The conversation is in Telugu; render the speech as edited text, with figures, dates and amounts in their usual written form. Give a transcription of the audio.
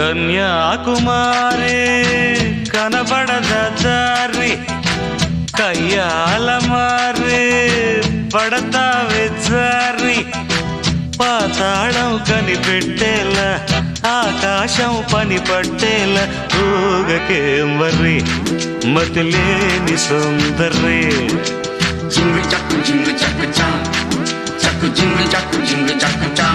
కన్యాకుమారి కనబడద దారి కయ్యాల మారి పడతావే జారి పాతాళం కనిపెట్టేలా ఆకాశం పని పట్టేలా ఊగకేం వర్రి మతిలేని సుందరి జింగు చక్కు చా చక్కు జింగు చక్కు చా